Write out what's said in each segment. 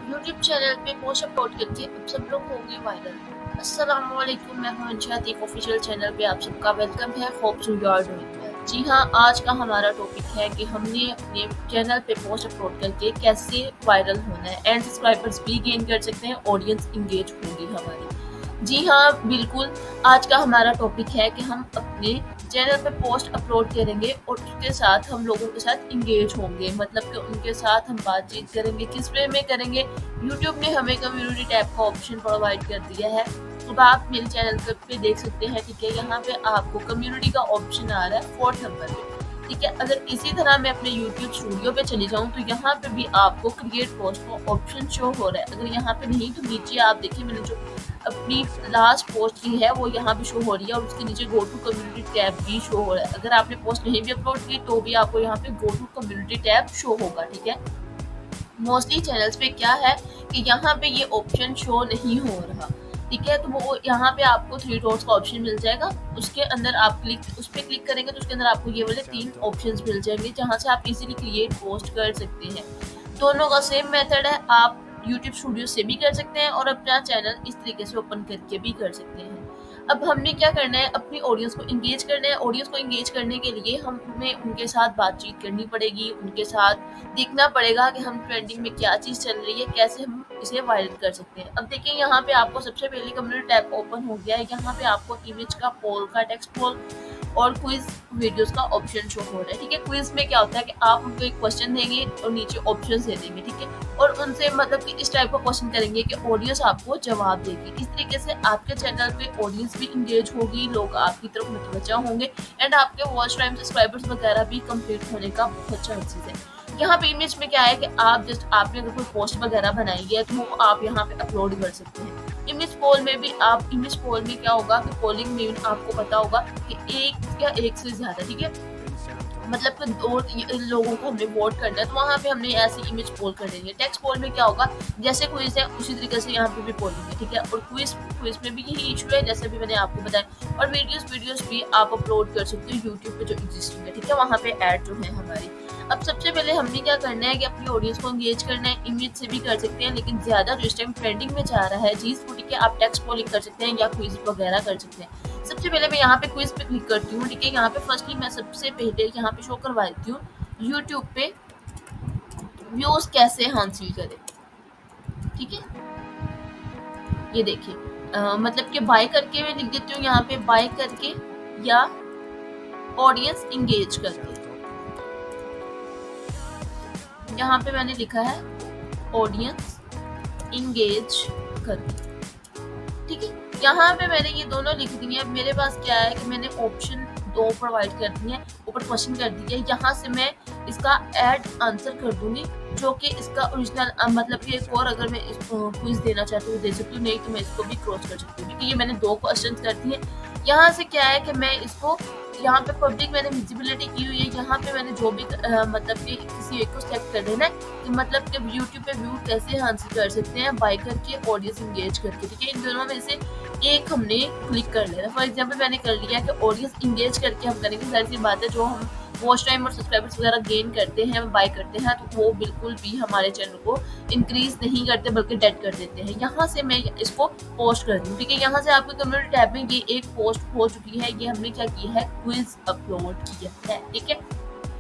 YouTube channel पे post upload करके अब सब लोग होंगे वायरल। अस्सलाम वालेकुम, मैं हूं अंशात, एक ऑफिशियल चैनल पे आप सबका वेलकम है। Hope you are doing well. जी हाँ, आज का हमारा टॉपिक है कि हमने अपने चैनल पे पोस्ट अपलोड करके कैसे वायरल होना है एंड सब्सक्राइबर्स भी गेन कर सकते हैं, ऑडियंस इंगेज होगी हमारी। जी हाँ, बिल्कुल। आज का हमारा टॉपिक है कि हम अपने चैनल पे पोस्ट अपलोड करेंगे और उसके साथ हम लोगों के साथ इंगेज होंगे, मतलब कि उनके साथ हम बातचीत करेंगे। किस वे में करेंगे? यूट्यूब ने हमें कम्युनिटी टैब का ऑप्शन प्रोवाइड कर दिया है। अब आप मेरे चैनल पे देख सकते हैं, ठीक है। यहाँ पे आपको कम्युनिटी का ऑप्शन आ रहा है 4th नंबर पे, ठीक है। अगर इसी तरह मैं अपने यूट्यूब स्टूडियो पे चली जाऊँ तो यहाँ पे भी आपको क्रिएट पोस्ट का ऑप्शन शो हो रहा है। अगर यहाँ पे नहीं तो नीचे आप देखिए, मैंने जो अपनी लास्ट पोस्ट की है वो यहाँ पे शो हो रही है और उसके नीचे गो टू कम्युनिटी टैब भी शो हो रहा है। अगर आपने पोस्ट नहीं भी अपलोड की तो भी आपको यहाँ पे go to community tab show होगा, ठीक है। मोस्टली चैनल्स पे क्या है कि यहाँ पे ये ऑप्शन शो नहीं हो रहा, ठीक है। तो वो यहाँ पे आपको 3 डॉट्स का ऑप्शन मिल जाएगा, उसके अंदर आप उस पर क्लिक करेंगे तो उसके अंदर आपको ये वाले 3 ऑप्शंस मिल जाएंगे जहाँ से आप इजीली क्रिएट पोस्ट कर सकते हैं। दोनों का सेम मेथड है, आप यूट्यूब स्टूडियो से भी कर सकते हैं और अपना चैनल इस तरीके से ओपन करके भी कर सकते हैं। अब हमने क्या करना है, अपनी ऑडियंस को इंगेज करना है। ऑडियंस को इंगेज करने के लिए हमें उनके साथ बातचीत करनी पड़ेगी, उनके साथ देखना पड़ेगा कि हम ट्रेंडिंग में क्या चीज़ चल रही है, कैसे हम इसे वायरल कर सकते हैं। अब देखिए, यहाँ पे आपको सबसे पहले कम्युनिटी टैब ओपन हो गया है। यहाँ पे आपको इमेज का, पोल का, टेक्स्ट पोल और क्विज वीडियोस का ऑप्शन शो हो रहा है, ठीक है। क्विज में क्या होता है कि आप उनको एक क्वेश्चन देंगे और नीचे ऑप्शंस दे देंगे, ठीक है। और उनसे मतलब कि इस टाइप का क्वेश्चन करेंगे कि ऑडियंस आपको जवाब देगी। इस तरीके से आपके चैनल पे ऑडियंस भी इंगेज होगी, लोग आपकी तरफ मुतवज्जा होंगे एंड आपके वॉच टाइम, सब्सक्राइबर्स वगैरह भी कंप्लीट होने का बहुत चांसेस है। यहाँ पे इमेज में क्या है कि आप जस्ट आपने अगर कोई पोस्ट वगैरह बनाई है तो वो आप यहाँ पे अपलोड कर सकते हैं। इमेज पोल में भी आप, इमेज पोल में क्या होगा कि पोलिंग में आपको पता होगा कि एक या एक से ज्यादा, ठीक है, मतलब कि 2 लोगों को हमने वोट करना है तो वहाँ पे हमने ऐसी इमेज पोल कर देंगे। टेक्स्ट पोल में क्या होगा, जैसे क्विज है उसी तरीके से यहाँ पे भी पोलिंग है, ठीक है। और क्विज में भी यही इशू है जैसे भी मैंने आपको बताया। और वीडियोस भी आप अपलोड कर सकते हो यूट्यूब पे जो एग्जिस्टिंग है, ठीक है, वहाँ पे ऐड जो है हमारी। अब सबसे पहले हमने क्या करना है कि अपनी ऑडियंस को एंगेज करना है। इमेज से भी कर सकते हैं, लेकिन ज्यादा जो इस टाइम ट्रेंडिंग में जा रहा है चीज, तो ठीक है, आप टेक्स्ट पोलिंग कर सकते हैं या क्विज वगैरह कर सकते हैं। सबसे पहले मैं यहाँ पे क्विज पे क्लिक करती हूँ, ठीक है। यहाँ पे फर्स्टली मैं सबसे पहले यहाँ पे शो करवा देती हूँ यूट्यूब पे व्यूज कैसे हासिल करें, ठीक है। ये देखिए, मतलब कि बाय करके मैं लिख देती हूँ यहाँ पे, बाय करके या ऑडियंस इंगेज करके। यहाँ पे मैंने लिखा है ऑडियंस इंगेज करके, ठीक है। यहाँ पे मैंने ये दोनों लिख दी है। मेरे पास क्या है कि मैंने ऑप्शन 2 प्रोवाइड कर दी है, ऊपर क्वेश्चन कर दी है। यहाँ से मैं इसका ऐड आंसर कर दूंगी जो कि इसका ओरिजिनल, मतलब कि एक और अगर मैं इसको क्विज देना चाहती हूँ दे सकती हूँ, नहीं तो मैं इसको भी क्रॉस कर सकती हूँ, क्योंकि ये मैंने 2 क्वेश्चन कर दिए। यहाँ से क्या है कि मैं इसको यहाँ पे पब्लिक मैंने विजिबिलिटी की हुई है। यहाँ पे मैंने जो भी मतलब कि किसी एक को सेलेक्ट कर देना है कि मतलब कि यूट्यूब पे व्यू कैसे हासिल कर सकते हैं, बाय करके, ऑडियंस इंगेज करके, ठीक है। इन दोनों में से एक हमने क्लिक कर लेना। फॉर एग्जांपल मैंने कर लिया कि ऑडियंस इंगेज करके हम करेंगे। जाहिर सी बात है, जो हम वॉच टाइम और सब्सक्राइबर्स वगैरह गेन करते हैं, बाय करते हैं, तो वो बिल्कुल भी हमारे चैनल को इंक्रीज नहीं करते बल्कि डेड कर देते हैं। यहाँ से मैं इसको पोस्ट कर दूँ, ठीक है। यहाँ से आपके कम्युनिटी टैब में ये एक पोस्ट हो चुकी है। ये हमने क्या किया है, क्विज अपलोड किया है, ठीक है।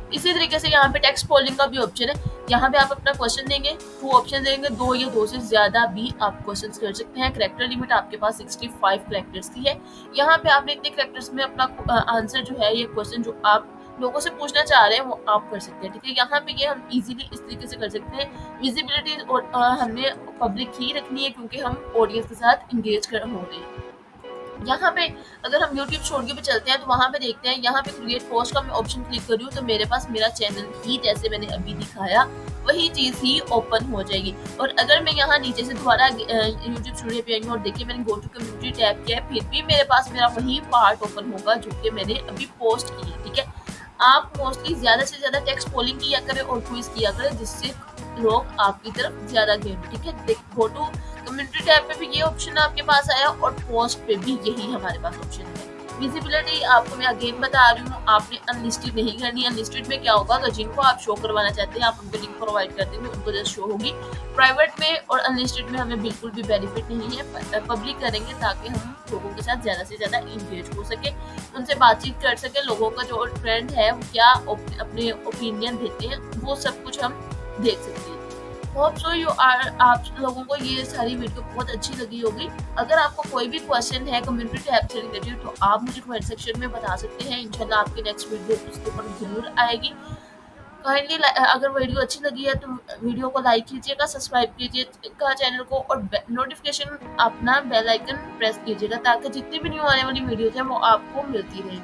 इसी तरीके से यहाँ पे टेक्स्ट पोलिंग का भी ऑप्शन है। यहाँ पे आप अपना क्वेश्चन देंगे, 2 ऑप्शन देंगे, 2 या 2 से ज्यादा भी आप क्वेश्चन कर सकते हैं। करेक्टर लिमिट आपके पास 65 करेक्टर्स की है। यहाँ पे आपने इतने करेक्टर्स में अपना आंसर जो है, ये क्वेश्चन जो आप लोगों से पूछना चाह रहे हैं वो आप कर सकते हैं, ठीक है। यहाँ पे ये हम इजीली इस तरीके से कर सकते हैं। विजिबिलिटी और हमने पब्लिक ही रखनी है क्योंकि हम ऑडियंस के साथ इंगेज कर हो रहे हैं। यहाँ पे अगर हम यूट्यूब स्टूडियो पे चलते हैं तो वहाँ पे देखते हैं, यहाँ पे क्रिएट पोस्ट का मैं ऑप्शन क्लिक करी हूँ तो मेरे पास मेरा चैनल ही जैसे मैंने अभी दिखाया वही चीज ही ओपन हो जाएगी। और अगर मैं यहाँ नीचे से दोबारा यूट्यूब स्टूडियो पे आई और देखिए मैंने गो टू कम्युनिटी टैब किया है, फिर भी मेरे पास मेरा वही पार्ट ओपन होगा जो कि मैंने अभी पोस्ट की है, ठीक है। आप मोस्टली ज्यादा से ज्यादा टेक्स्ट पोलिंग किया करें और क्विज किया करें जिससे लोग आपकी तरफ ज्यादा गेम, ठीक है। गो टू कम्युनिटी टैब पे भी ये ऑप्शन आपके पास आया और पोस्ट पे भी यही हमारे पास ऑप्शन है। विजिबिलिटी आपको मैं अगेन बता रही हूँ, आपने अनलिस्टेड नहीं करनी। अनलिस्टेड में क्या होगा, तो जिनको आप शो करवाना चाहते हैं आप उनको लिंक प्रोवाइड कर देंगे, उनको जस्ट शो होगी। प्राइवेट में और अनलिस्टेड में हमें बिल्कुल भी बेनिफिट नहीं है। पब्लिक करेंगे ताकि हम लोगों के साथ ज़्यादा से ज़्यादा इंगेज हो सके, उनसे बातचीत कर सके। लोगों का जो ट्रेंड है वो क्या अपने ओपिनियन देते हैं, वो सब कुछ हम देख सकते हैं। होप सो यू आर आप लोगों को ये सारी वीडियो बहुत अच्छी लगी होगी। अगर आपको कोई भी क्वेश्चन है कम्युनिटी टैब से रिलेटेड तो आप मुझे कमेंट सेक्शन में बता सकते हैं। इंशाल्लाह आपकी नेक्स्ट वीडियो उसके ऊपर जरूर आएगी। काइंडली अगर वीडियो अच्छी लगी है तो वीडियो को लाइक कीजिएगा, सब्सक्राइब कीजिएगा चैनल को, और नोटिफिकेशन अपना बेल आइकन प्रेस कीजिएगा ताकि जितनी भी न्यू आने वाली वीडियोज है वो आपको मिलती रहे।